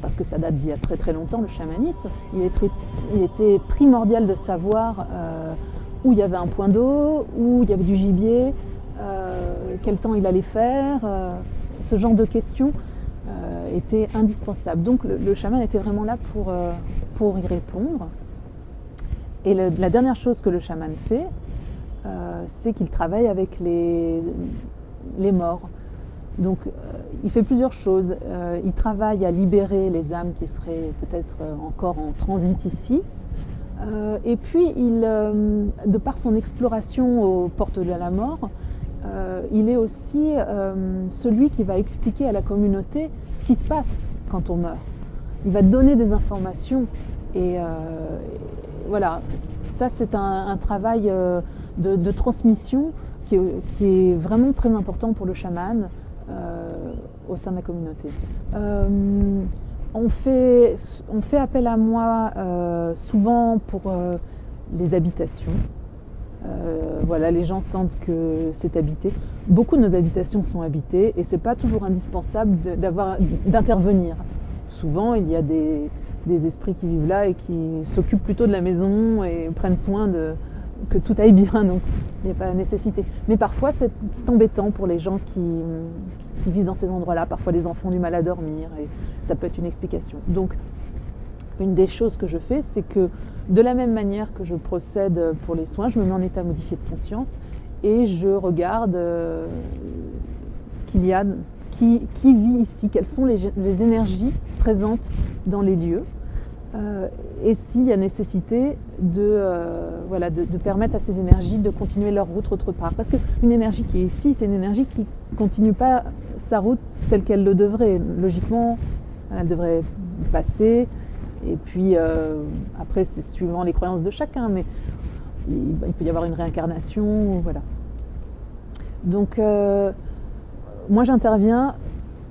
parce que ça date d'il y a très très longtemps, le chamanisme, il était primordial de savoir où il y avait un point d'eau, où il y avait du gibier, quel temps il allait faire. Ce genre de questions était indispensable. Donc le chaman était vraiment là pour y répondre. Et la dernière chose que le chaman fait, c'est qu'il travaille avec les morts. Donc il fait plusieurs choses. Il travaille à libérer les âmes qui seraient peut-être encore en transit ici. Et puis, de par son exploration aux portes de la mort, il est aussi celui qui va expliquer à la communauté ce qui se passe quand on meurt. Il va donner des informations. Et voilà, ça c'est un travail de transmission qui est vraiment très important pour le chaman au sein de la communauté. On fait appel à moi souvent pour les habitations. Voilà, les gens sentent que c'est habité. Beaucoup de nos habitations sont habitées et c'est pas toujours indispensable d'intervenir. Souvent, il y a des esprits qui vivent là et qui s'occupent plutôt de la maison et prennent soin que tout aille bien, donc il n'y a pas la nécessité. Mais parfois, c'est embêtant pour les gens qui vivent dans ces endroits-là. Parfois, les enfants ont du mal à dormir et ça peut être une explication. Donc, une des choses que je fais, c'est que de la même manière que je procède pour les soins, je me mets en état modifié de conscience et je regarde ce qu'il y a, qui vit ici, quelles sont les énergies présentes dans les lieux et s'il y a nécessité de permettre à ces énergies de continuer leur route autre part. Parce qu'une énergie qui est ici, c'est une énergie qui ne continue pas sa route telle qu'elle le devrait. Logiquement, elle devrait passer. Et puis après, c'est suivant les croyances de chacun, mais il peut y avoir une réincarnation, voilà. Donc, moi j'interviens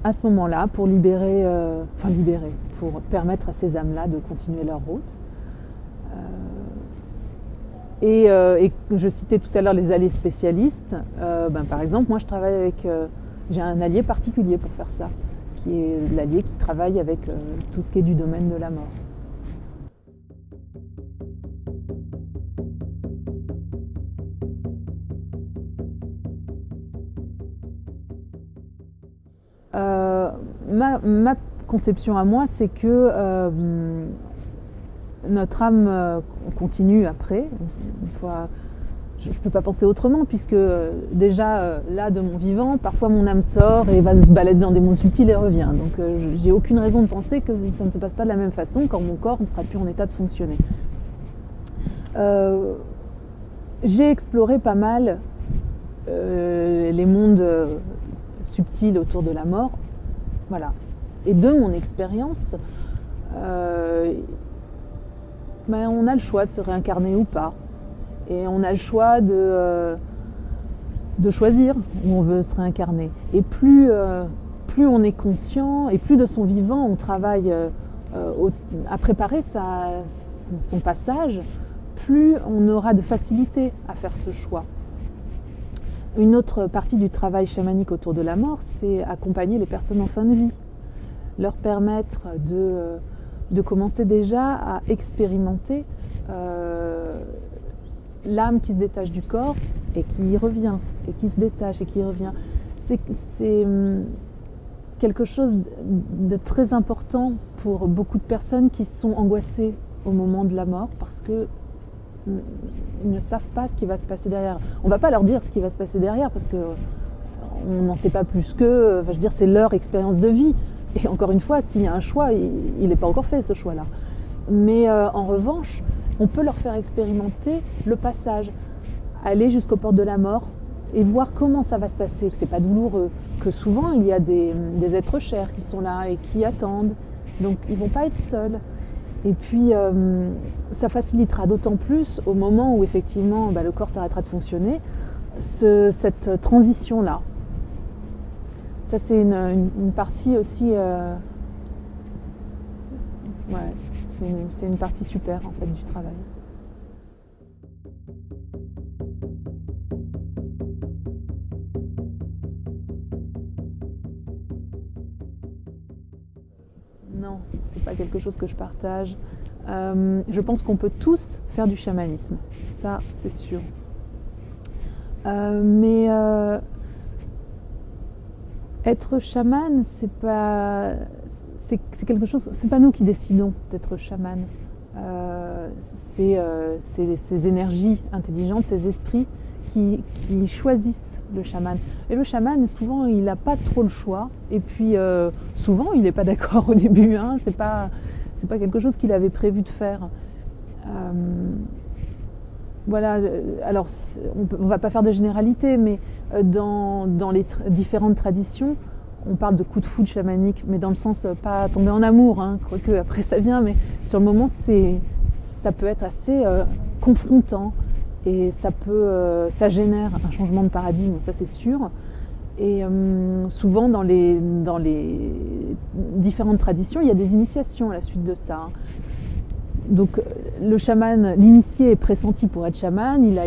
à ce moment-là pour pour permettre à ces âmes-là de continuer leur route. Et je citais tout à l'heure les alliés spécialistes. Par exemple, moi je travaille avec, j'ai un allié particulier pour faire ça, qui est l'allié qui travaille avec tout ce qui est du domaine de la mort. Ma conception à moi, c'est que notre âme continue après. Une fois, je ne peux pas penser autrement, puisque déjà, là, de mon vivant, parfois mon âme sort et va se balader dans des mondes subtils et revient. Donc j'ai aucune raison de penser que ça ne se passe pas de la même façon quand mon corps ne sera plus en état de fonctionner. J'ai exploré pas mal les mondes subtils autour de la mort. Voilà. Et de mon expérience, on a le choix de se réincarner ou pas. Et on a le choix de choisir où on veut se réincarner. Et plus on est conscient, et plus de son vivant on travaille à préparer son passage, plus on aura de facilité à faire ce choix. Une autre partie du travail chamanique autour de la mort, c'est accompagner les personnes en fin de vie. Leur permettre de commencer déjà à expérimenter l'âme qui se détache du corps et qui y revient, et qui se détache et qui y revient. C'est quelque chose de très important pour beaucoup de personnes qui sont angoissées au moment de la mort, parce qu'ils ne savent pas ce qui va se passer derrière. On ne va pas leur dire ce qui va se passer derrière, parce qu'on n'en sait pas plus qu'eux. Enfin, je veux dire, c'est leur expérience de vie. Et encore une fois, s'il y a un choix, il n'est pas encore fait, ce choix-là. Mais en revanche, on peut leur faire expérimenter le passage, aller jusqu'aux portes de la mort et voir comment ça va se passer, que ce n'est pas douloureux, que souvent il y a des êtres chers qui sont là et qui attendent, donc ils ne vont pas être seuls. Et puis ça facilitera d'autant plus au moment où effectivement le corps s'arrêtera de fonctionner, cette transition-là. Ça c'est une partie aussi... c'est une partie super en fait du travail. Non, c'est pas quelque chose que je partage. Je pense qu'on peut tous faire du chamanisme, ça c'est sûr. Mais être chaman, c'est quelque chose. C'est pas nous qui décidons d'être chaman. C'est ces énergies intelligentes, ces esprits qui choisissent le chaman. Et le chaman, souvent, il n'a pas trop le choix. Et puis, souvent, il n'est pas d'accord au début. Hein. C'est pas quelque chose qu'il avait prévu de faire. Voilà. Alors, on ne va pas faire de généralité, mais dans les différentes traditions, on parle de coup de foudre chamanique, mais dans le sens pas tomber en amour, hein, quoique après ça vient, mais sur le moment, ça peut être assez confrontant. Et ça génère un changement de paradigme, ça c'est sûr. Et souvent dans les différentes traditions, il y a des initiations à la suite de ça. Donc le chaman, l'initié est pressenti pour être chaman, il a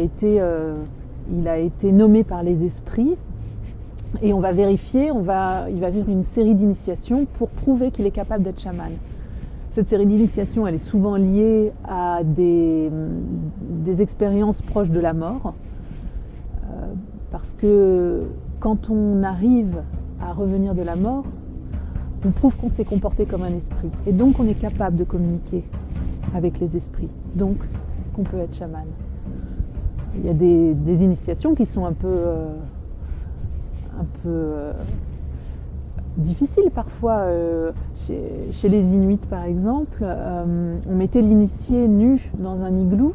été nommé par les esprits. Et on va vérifier, il va vivre une série d'initiations pour prouver qu'il est capable d'être chaman. Cette série d'initiations, elle est souvent liée à des expériences proches de la mort, parce que quand on arrive à revenir de la mort, on prouve qu'on s'est comporté comme un esprit. Et donc on est capable de communiquer avec les esprits, donc qu'on peut être chaman. Il y a des initiations qui sont un peu difficile parfois. Chez les Inuits par exemple, on mettait l'initié nu dans un igloo,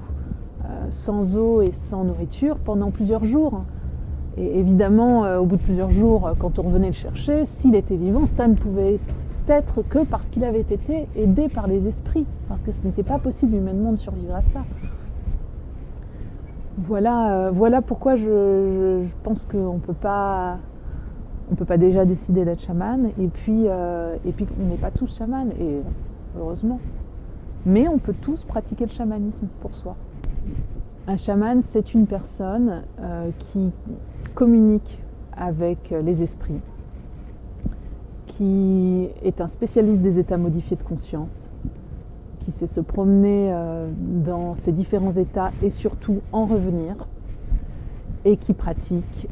sans eau et sans nourriture pendant plusieurs jours. Et évidemment, au bout de plusieurs jours, quand on revenait le chercher, s'il était vivant, ça ne pouvait être que parce qu'il avait été aidé par les esprits, parce que ce n'était pas possible humainement de survivre à ça. Voilà pourquoi je pense qu'on peut pas déjà décider d'être chaman, et puis on n'est pas tous chamans, et heureusement. Mais on peut tous pratiquer le chamanisme pour soi. Un chaman, c'est une personne qui communique avec les esprits, qui est un spécialiste des états modifiés de conscience, qui sait se promener dans ces différents états et surtout en revenir, et qui pratique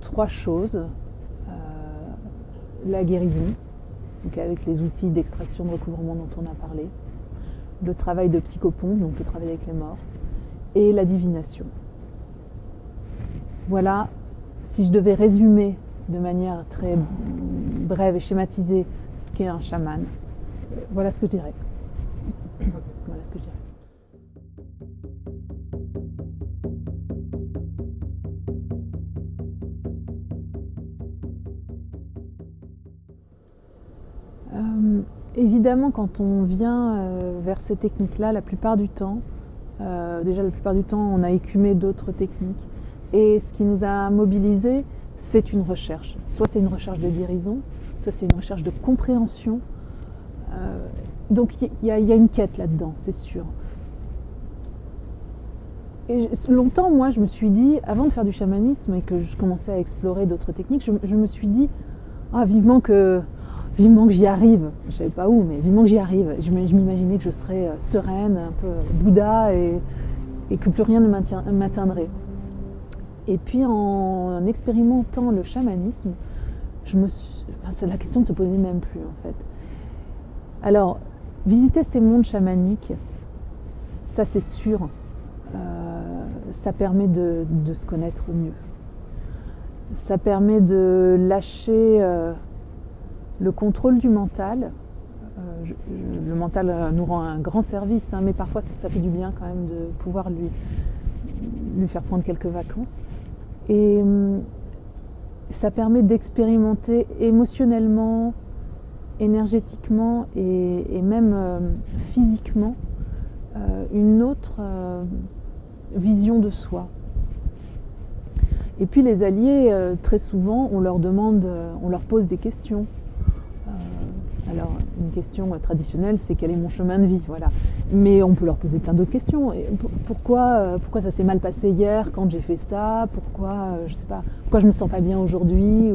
3 choses. La guérison, donc avec les outils d'extraction de recouvrement dont on a parlé, le travail de psychopompe, donc le travail avec les morts, et la divination. Voilà, si je devais résumer de manière très brève et schématisée ce qu'est un chaman, voilà ce que je dirais. Voilà ce que je dirais. Évidemment, quand on vient vers ces techniques-là, la plupart du temps, on a écumé d'autres techniques. Et ce qui nous a mobilisés, c'est une recherche. Soit c'est une recherche de guérison, soit c'est une recherche de compréhension. Donc il y a une quête là-dedans, c'est sûr. Et longtemps, moi, je me suis dit, avant de faire du chamanisme et que je commençais à explorer d'autres techniques, je me suis dit, vivement que j'y arrive. Je ne savais pas où, mais vivement que j'y arrive. Je m'imaginais que je serais sereine, un peu Bouddha, et que plus rien ne m'atteindrait. Et puis en expérimentant le chamanisme, la question ne se posait même plus en fait. Alors, visiter ces mondes chamaniques, ça c'est sûr, ça permet de se connaître mieux. Ça permet de lâcher le contrôle du mental. Le mental nous rend un grand service, mais parfois ça fait du bien quand même de pouvoir lui faire prendre quelques vacances. Et ça permet d'expérimenter émotionnellement, énergétiquement et même physiquement une autre vision de soi. Et puis les alliés, très souvent, on leur pose des questions. Alors, une question traditionnelle, c'est quel est mon chemin de vie, voilà. Mais on peut leur poser plein d'autres questions. Et pourquoi ça s'est mal passé hier quand j'ai fait ça ? Pourquoi je me sens pas bien aujourd'hui ?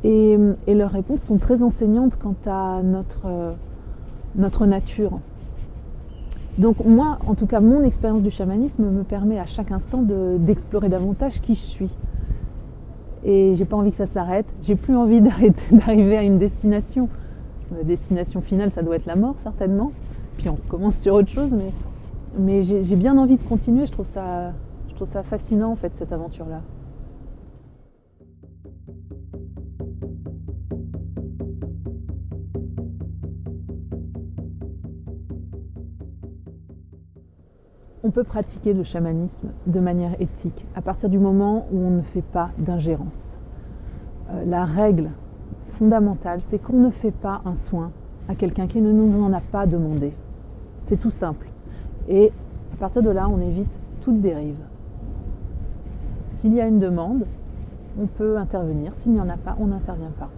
Et leurs réponses sont très enseignantes quant à notre nature. Donc moi, en tout cas, mon expérience du chamanisme me permet à chaque instant d'explorer davantage qui je suis. Et j'ai pas envie que ça s'arrête. J'ai plus envie d'arriver à une destination. La destination finale, ça doit être la mort, certainement. Puis on commence sur autre chose, mais j'ai bien envie de continuer. Je trouve ça fascinant, en fait, cette aventure-là. On peut pratiquer le chamanisme de manière éthique à partir du moment où on ne fait pas d'ingérence. La règle fondamentale, c'est qu'on ne fait pas un soin à quelqu'un qui ne nous en a pas demandé. C'est tout simple. Et à partir de là, on évite toute dérive. S'il y a une demande, on peut intervenir. S'il n'y en a pas, on n'intervient pas.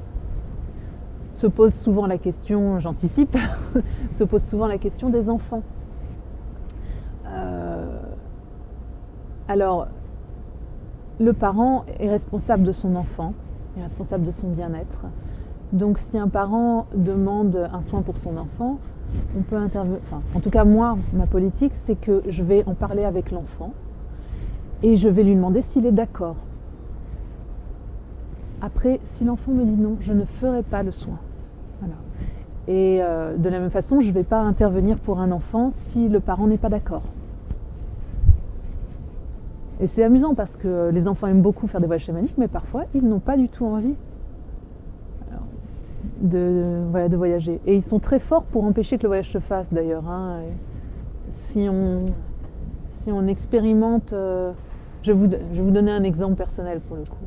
Se pose souvent la question, j'anticipe, se pose souvent la question des enfants. Alors, le parent est responsable de son enfant, est responsable de son bien-être. Donc si un parent demande un soin pour son enfant, on peut intervenir. Enfin, en tout cas, moi, ma politique, c'est que je vais en parler avec l'enfant et je vais lui demander s'il est d'accord. Après, si l'enfant me dit non, je ne ferai pas le soin. Voilà. Et de la même façon, je ne vais pas intervenir pour un enfant si le parent n'est pas d'accord. Et c'est amusant parce que les enfants aiment beaucoup faire des voyages chamaniques, mais parfois, ils n'ont pas du tout envie de voyager. Et ils sont très forts pour empêcher que le voyage se fasse, d'ailleurs. Si on expérimente... je vais vous donner un exemple personnel, pour le coup.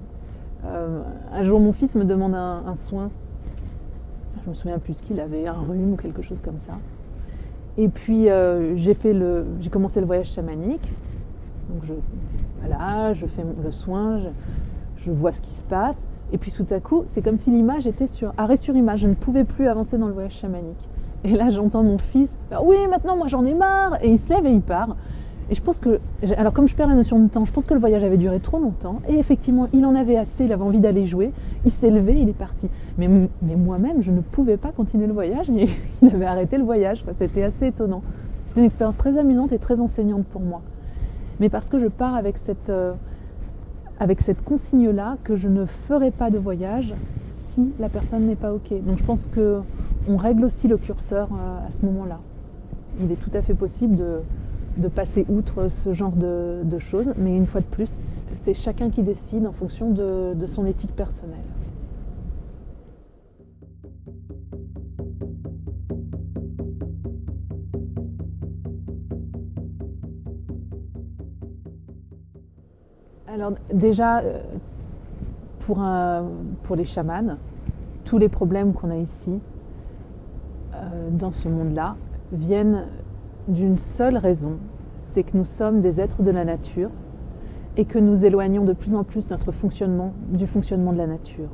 Un jour, mon fils me demande un soin. Je me souviens plus ce qu'il avait, un rhume ou quelque chose comme ça. Et puis, j'ai commencé le voyage chamanique. Donc je fais le soin, je vois ce qui se passe. Et puis tout à coup, c'est comme si l'image était arrêt sur image. Je ne pouvais plus avancer dans le voyage chamanique. Et là, j'entends mon fils « Oui, maintenant, moi, j'en ai marre !» Et il se lève et il part. Et je pense que... Alors, comme je perds la notion de temps, je pense que le voyage avait duré trop longtemps. Et effectivement, il en avait assez, il avait envie d'aller jouer. Il s'est levé, il est parti. Mais moi-même, je ne pouvais pas continuer le voyage. Il avait arrêté le voyage. C'était assez étonnant. C'était une expérience très amusante et très enseignante pour moi. Mais parce que je pars avec cette consigne-là que je ne ferai pas de voyage si la personne n'est pas OK. Donc je pense qu'on règle aussi le curseur à ce moment-là. Il est tout à fait possible de passer outre ce genre de choses. Mais une fois de plus, c'est chacun qui décide en fonction de son éthique personnelle. Alors déjà, pour les chamans, tous les problèmes qu'on a ici, dans ce monde-là, viennent d'une seule raison, c'est que nous sommes des êtres de la nature et que nous éloignons de plus en plus notre fonctionnement du fonctionnement de la nature.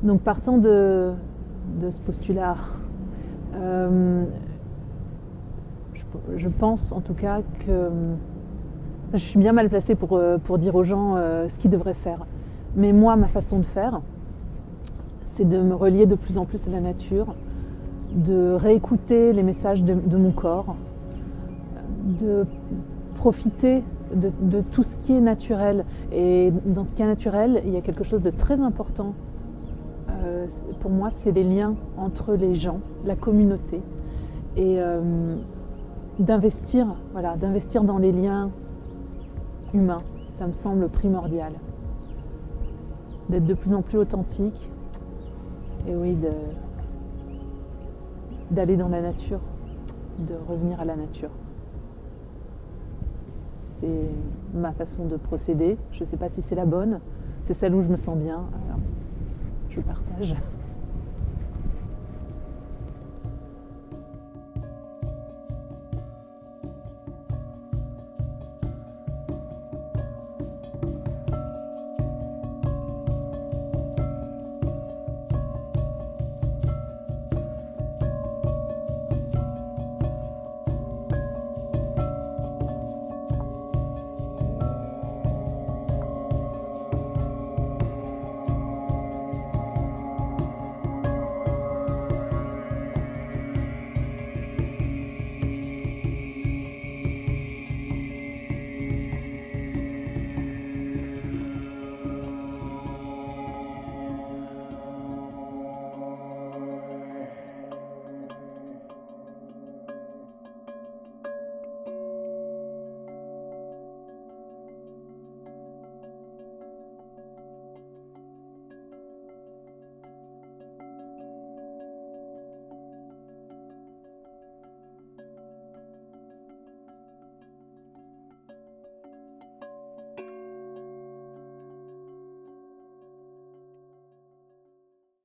Donc partant de ce postulat, je pense en tout cas que je suis bien mal placée pour dire aux gens ce qu'ils devraient faire. Mais moi, ma façon de faire, c'est de me relier de plus en plus à la nature, de réécouter les messages de mon corps, de profiter de tout ce qui est naturel. Et dans ce qui est naturel, il y a quelque chose de très important. Pour moi, c'est les liens entre les gens, la communauté. Et d'investir dans les liens humains, ça me semble primordial. D'être de plus en plus authentique. Et oui, d'aller dans la nature, de revenir à la nature. C'est ma façon de procéder. Je ne sais pas si c'est la bonne. C'est celle où je me sens bien. Alors, je partage.